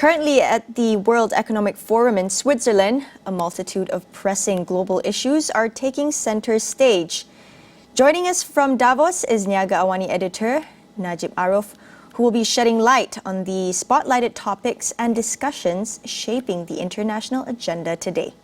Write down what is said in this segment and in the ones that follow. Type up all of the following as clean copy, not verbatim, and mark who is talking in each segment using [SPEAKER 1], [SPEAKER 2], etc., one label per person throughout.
[SPEAKER 1] Currently at the World Economic Forum in Switzerland, a multitude of pressing global issues are taking center stage. Joining us from Davos is Niaga AWANI editor Najib Aroff, who will be shedding light on the spotlighted topics and discussions shaping the international agenda today.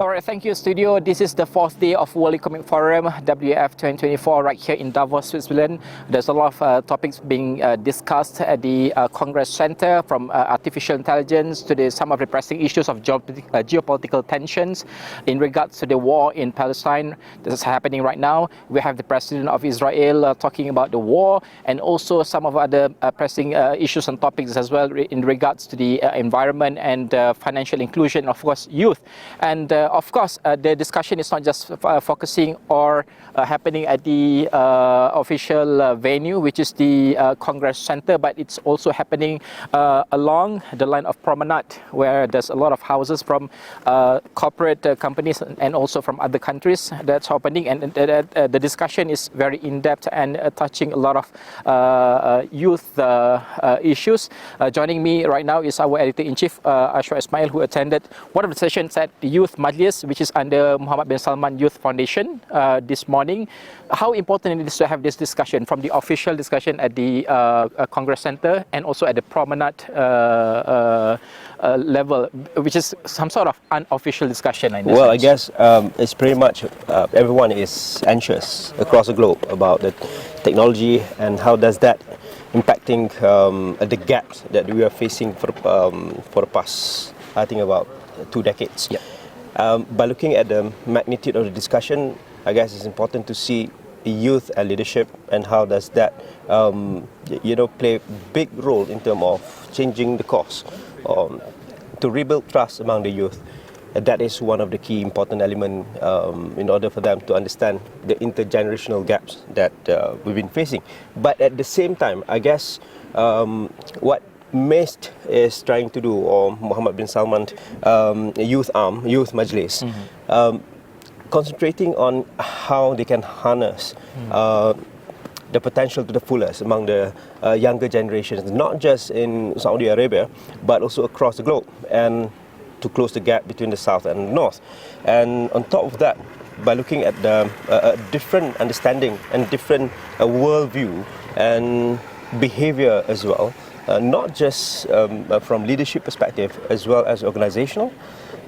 [SPEAKER 2] All right, thank you, studio. This is the fourth day of World Economic Forum, WEF 2024, right here in Davos, Switzerland. There's a lot of topics being discussed at the Congress Center, from artificial intelligence to some of the pressing issues of geopolitical tensions in regards to the war in Palestine that is happening right now. We have the President of Israel talking about the war, and also some of other pressing issues and topics as well in regards to the environment and financial inclusion, of course, youth. And of course, the discussion is not just focusing or happening at the official venue, which is the Congress Center, but it's also happening along the line of promenade, where there's a lot of houses from corporate companies and also from other countries that's happening. And the discussion is very in-depth and touching a lot of youth issues. Joining me right now is our editor-in-chief, Ashwad Ismail, who attended one of the sessions at the Youth Majlis, which is under Mohammed bin Salman Youth Foundation this morning. How important it is to have this discussion, from the official discussion at the Congress Center and also at the promenade level, which is some sort of unofficial discussion?
[SPEAKER 3] Well, I guess it's pretty much everyone is anxious across the globe about the technology and how does that impacting the gaps that we are facing for the past, I think, about 2 decades.
[SPEAKER 2] Yep.
[SPEAKER 3] By looking at the magnitude of the discussion, I guess it's important to see youth and leadership and how does that play a big role in terms of changing the course to rebuild trust among the youth. That is one of the key important elements in order for them to understand the intergenerational gaps that we've been facing. But at the same time, I guess what MIST is trying to do, or Mohammed bin Salman Youth Majlis, concentrating on how they can harness the potential to the fullest among the younger generations, not just in Saudi Arabia, but also across the globe, and to close the gap between the South and the North. And on top of that, by looking at the different understanding and different worldview and behavior as well, not just from leadership perspective as well as organizational,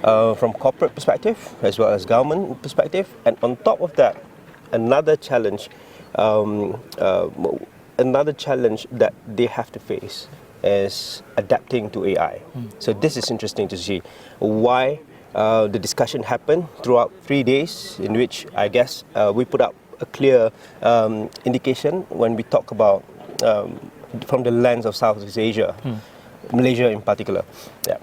[SPEAKER 3] from corporate perspective as well as government perspective. And on top of that, another challenge that they have to face is adapting to AI. So this is interesting to see why the discussion happened throughout 3 days, in which I guess we put up a clear indication when we talk about from the lens of Southeast Asia, Malaysia in particular. Yeah.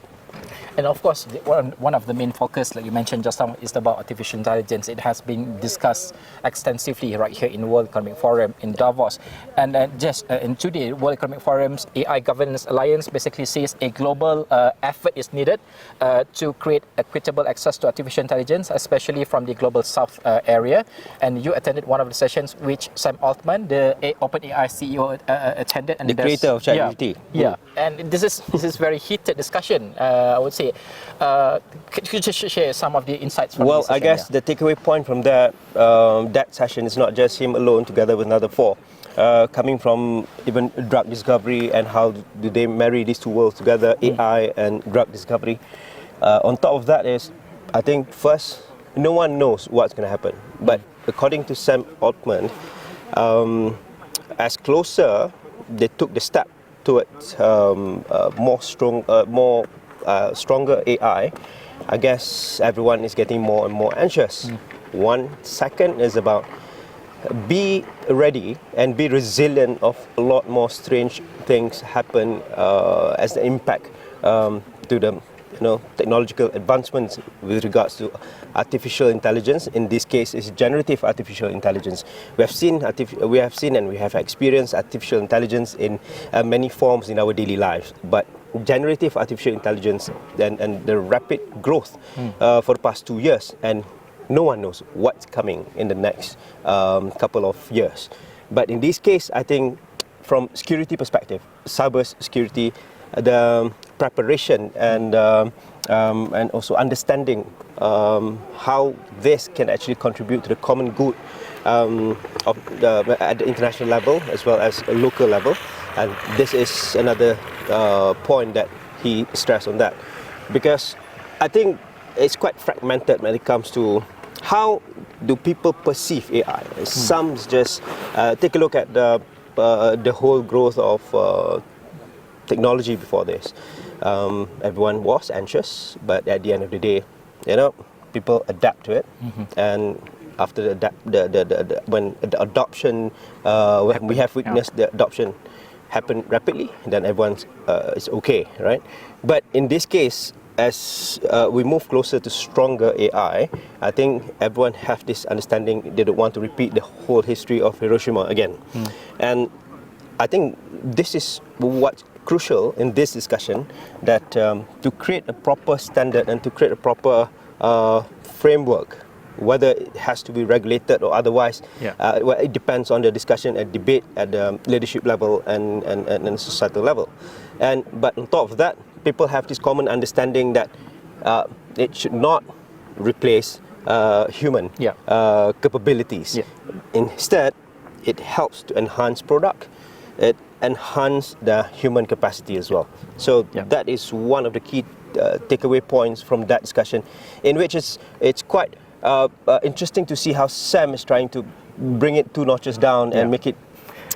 [SPEAKER 2] And of course, one of the main focus, like you mentioned just now, is about artificial intelligence. It has been discussed extensively right here in the World Economic Forum in Davos. And in today, World Economic Forum's AI Governance Alliance basically says a global effort is needed to create equitable access to artificial intelligence, especially from the global South area. And you attended one of the sessions which Sam Altman, the OpenAI CEO, attended. And
[SPEAKER 3] the creator of ChatGPT.
[SPEAKER 2] Yeah. And this is very heated discussion, I would say. Could you just share some of the insights from this session?
[SPEAKER 3] I guess the takeaway point from that session is not just him alone together with another 4, coming from even drug discovery and how do they marry these two worlds together, AI and drug discovery. On top of that is, I think first, no one knows what's going to happen. But according to Sam Altman, as closer they took the step towards stronger AI, I guess everyone is getting more and more anxious. One second is about be ready and be resilient of a lot more strange things happen as the impact to the technological advancements with regards to artificial intelligence. In this case, is generative artificial intelligence. We have seen and we have experienced artificial intelligence in many forms in our daily lives, but generative artificial intelligence and the rapid growth for the past 2 years, and no one knows what's coming in the next couple of years. But in this case, I think from security perspective, cyber security, the preparation and also understanding how this can actually contribute to the common good at the international level as well as a local level. And this is another point that he stressed on that, because I think it's quite fragmented when it comes to how do people perceive AI. Some just take a look at the whole growth of technology before this. Everyone was anxious, but at the end of the day, people adapt to it, and after when the adoption, when we have witnessed the adoption happen rapidly, then everyone's is okay, right? But in this case, as we move closer to stronger AI, I think everyone have this understanding. They don't want to repeat the whole history of Hiroshima again, and I think this is what's crucial in this discussion, that to create a proper standard and to create a proper framework, whether it has to be regulated or otherwise, well, it depends on the discussion and debate at the leadership level and societal level. But on top of that, people have this common understanding that it should not replace human capabilities. Instead, it helps to enhance product. It enhance the human capacity as well. So that is one of the key takeaway points from that discussion, in which it's quite interesting to see how Sam is trying to bring it 2 notches down and make it,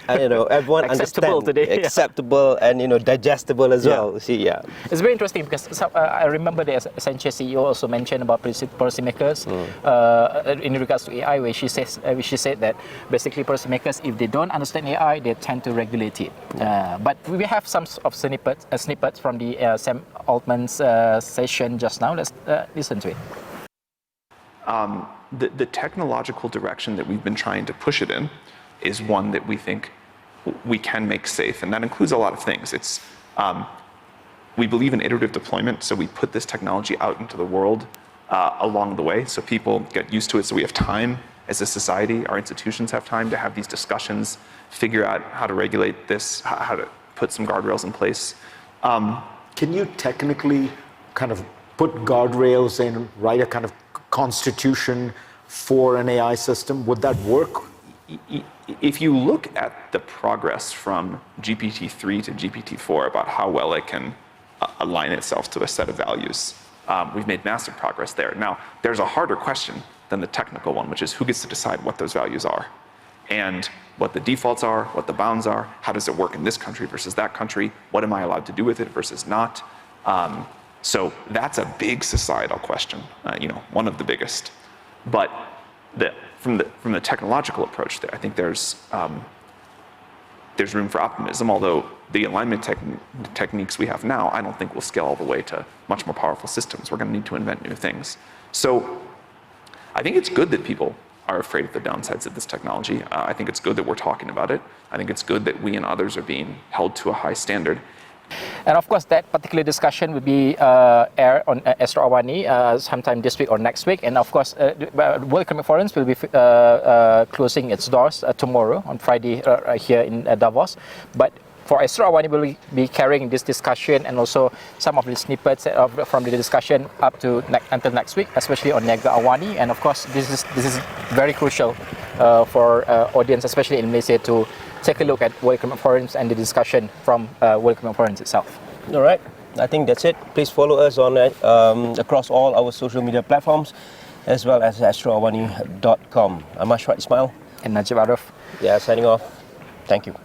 [SPEAKER 3] everyone
[SPEAKER 2] acceptable
[SPEAKER 3] understand,
[SPEAKER 2] today.
[SPEAKER 3] acceptable and digestible as well. See,
[SPEAKER 2] it's very interesting because I remember the Accenture CEO also mentioned about policymakers in regards to AI, where she said that basically policymakers, if they don't understand AI, they tend to regulate it. But we have some of snippets from the Sam Altman's session just now. Let's listen to it.
[SPEAKER 4] The technological direction that we've been trying to push it in is one that we think we can make safe, and that includes a lot of things. It's we believe in iterative deployment, so we put this technology out into the world along the way, so people get used to it, so we have time as a society, our institutions have time to have these discussions, figure out how to regulate this, how to put some guardrails in place.
[SPEAKER 5] Can you technically kind of put guardrails in, write a kind of constitution for an AI system? Would that work?
[SPEAKER 4] If you look at the progress from GPT-3 to GPT-4 about how well it can align itself to a set of values, we've made massive progress there. Now, there's a harder question than the technical one, which is who gets to decide what those values are, and what the defaults are, what the bounds are, how does it work in this country versus that country, what am I allowed to do with it versus not. So that's a big societal question, one of the biggest. But from the technological approach, I think there's room for optimism, although the alignment techniques we have now, I don't think will scale all the way to much more powerful systems. We're going to need to invent new things. So I think it's good that people are afraid of the downsides of this technology. I think it's good that we're talking about it. I think it's good that we and others are being held to a high standard.
[SPEAKER 2] And of course, that particular discussion will be aired on Astro AWANI sometime this week or next week. And of course, World Economic Forum will be closing its doors tomorrow on Friday here in Davos. But for Astro AWANI, we'll be carrying this discussion and also some of the snippets from the discussion up to until next week, especially on Niaga AWANI. And of course, this is very crucial for audience, especially in Malaysia, to take a look at World Economic Forums and the discussion from World Economic Forums itself.
[SPEAKER 3] All right, I think that's it. Please follow us on across all our social media platforms, as well as astroawani.com. I'm Ashwad Ismail.
[SPEAKER 2] And Najib Aroff.
[SPEAKER 3] Yeah, signing off. Thank you.